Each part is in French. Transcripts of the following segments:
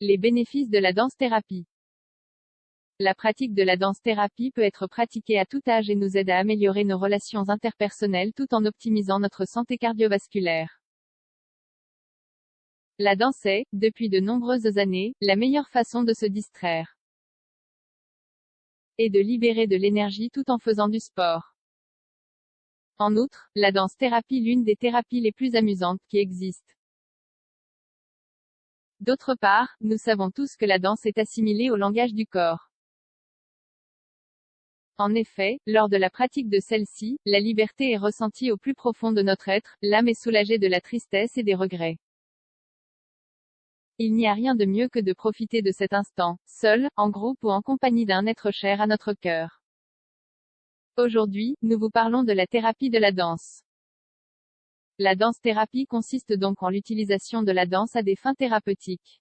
Les bénéfices de la danse-thérapie. La pratique de la danse-thérapie peut être pratiquée à tout âge et nous aide à améliorer nos relations interpersonnelles tout en optimisant notre santé cardiovasculaire. La danse est, depuis de nombreuses années, la meilleure façon de se distraire et de libérer de l'énergie tout en faisant du sport. En outre, la danse-thérapie est l'une des thérapies les plus amusantes qui existent. D'autre part, nous savons tous que la danse est assimilée au langage du corps. En effet, lors de la pratique de celle-ci, la liberté est ressentie au plus profond de notre être, l'âme est soulagée de la tristesse et des regrets. Il n'y a rien de mieux que de profiter de cet instant, seul, en groupe ou en compagnie d'un être cher à notre cœur. Aujourd'hui, nous vous parlons de la thérapie de la danse. La danse-thérapie consiste donc en l'utilisation de la danse à des fins thérapeutiques.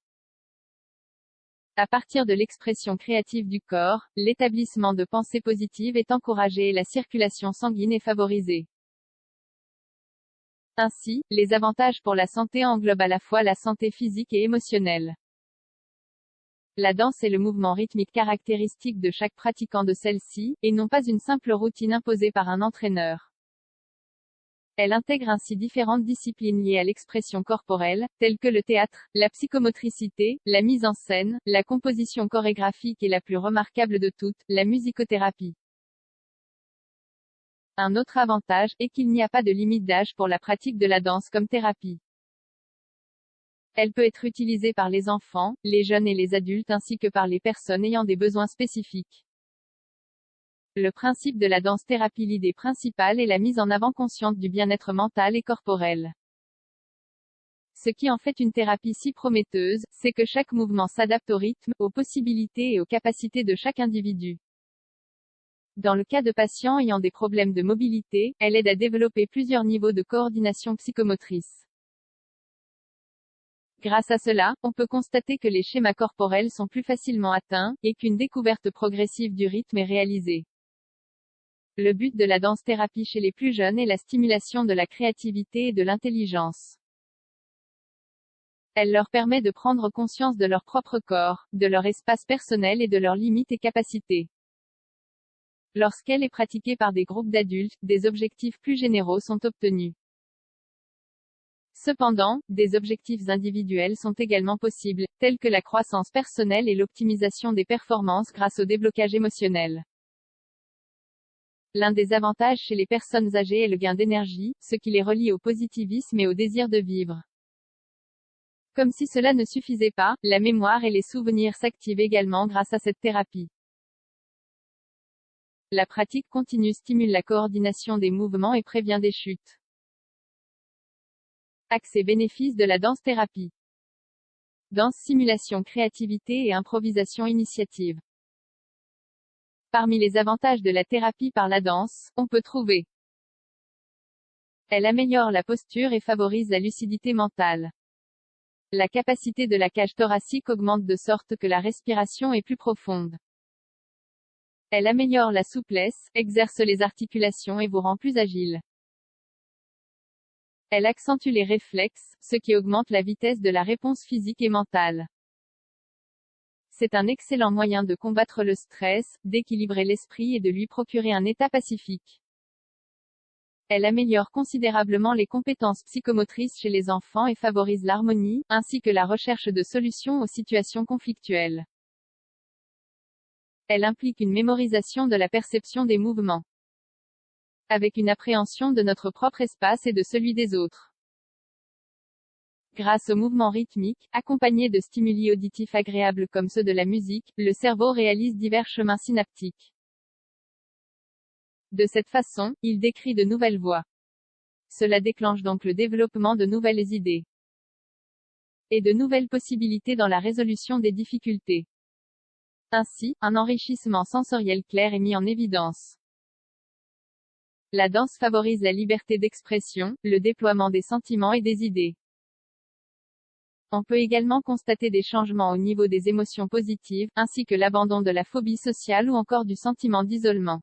À partir de l'expression créative du corps, l'établissement de pensées positives est encouragé et la circulation sanguine est favorisée. Ainsi, les avantages pour la santé englobent à la fois la santé physique et émotionnelle. La danse est le mouvement rythmique caractéristique de chaque pratiquant de celle-ci, et non pas une simple routine imposée par un entraîneur. Elle intègre ainsi différentes disciplines liées à l'expression corporelle, telles que le théâtre, la psychomotricité, la mise en scène, la composition chorégraphique et la plus remarquable de toutes, la musicothérapie. Un autre avantage est qu'il n'y a pas de limite d'âge pour la pratique de la danse comme thérapie. Elle peut être utilisée par les enfants, les jeunes et les adultes ainsi que par les personnes ayant des besoins spécifiques. Le principe de la danse-thérapie, l'idée principale est la mise en avant consciente du bien-être mental et corporel. Ce qui en fait une thérapie si prometteuse, c'est que chaque mouvement s'adapte au rythme, aux possibilités et aux capacités de chaque individu. Dans le cas de patients ayant des problèmes de mobilité, elle aide à développer plusieurs niveaux de coordination psychomotrice. Grâce à cela, on peut constater que les schémas corporels sont plus facilement atteints, et qu'une découverte progressive du rythme est réalisée. Le but de la danse-thérapie chez les plus jeunes est la stimulation de la créativité et de l'intelligence. Elle leur permet de prendre conscience de leur propre corps, de leur espace personnel et de leurs limites et capacités. Lorsqu'elle est pratiquée par des groupes d'adultes, des objectifs plus généraux sont obtenus. Cependant, des objectifs individuels sont également possibles, tels que la croissance personnelle et l'optimisation des performances grâce au déblocage émotionnel. L'un des avantages chez les personnes âgées est le gain d'énergie, ce qui les relie au positivisme et au désir de vivre. Comme si cela ne suffisait pas, la mémoire et les souvenirs s'activent également grâce à cette thérapie. La pratique continue stimule la coordination des mouvements et prévient des chutes. Axes et bénéfices de la danse-thérapie. Danse, simulation, créativité et improvisation initiative. Parmi les avantages de la thérapie par la danse, on peut trouver. Elle améliore la posture et favorise la lucidité mentale. La capacité de la cage thoracique augmente de sorte que la respiration est plus profonde. Elle améliore la souplesse, exerce les articulations et vous rend plus agile. Elle accentue les réflexes, ce qui augmente la vitesse de la réponse physique et mentale. C'est un excellent moyen de combattre le stress, d'équilibrer l'esprit et de lui procurer un état pacifique. Elle améliore considérablement les compétences psychomotrices chez les enfants et favorise l'harmonie, ainsi que la recherche de solutions aux situations conflictuelles. Elle implique une mémorisation de la perception des mouvements, avec une appréhension de notre propre espace et de celui des autres. Grâce au mouvement rythmique, accompagné de stimuli auditifs agréables comme ceux de la musique, le cerveau réalise divers chemins synaptiques. De cette façon, il décrit de nouvelles voies. Cela déclenche donc le développement de nouvelles idées et de nouvelles possibilités dans la résolution des difficultés. Ainsi, un enrichissement sensoriel clair est mis en évidence. La danse favorise la liberté d'expression, le déploiement des sentiments et des idées. On peut également constater des changements au niveau des émotions positives, ainsi que l'abandon de la phobie sociale ou encore du sentiment d'isolement.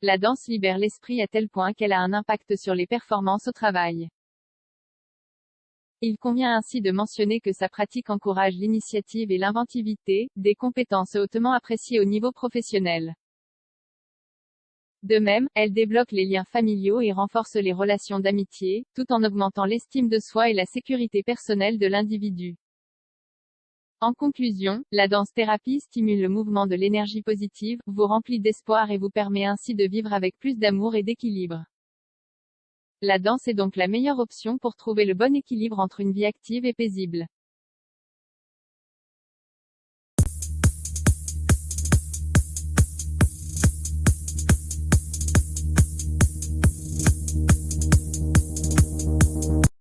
La danse libère l'esprit à tel point qu'elle a un impact sur les performances au travail. Il convient ainsi de mentionner que sa pratique encourage l'initiative et l'inventivité, des compétences hautement appréciées au niveau professionnel. De même, elle débloque les liens familiaux et renforce les relations d'amitié, tout en augmentant l'estime de soi et la sécurité personnelle de l'individu. En conclusion, la danse-thérapie stimule le mouvement de l'énergie positive, vous remplit d'espoir et vous permet ainsi de vivre avec plus d'amour et d'équilibre. La danse est donc la meilleure option pour trouver le bon équilibre entre une vie active et paisible.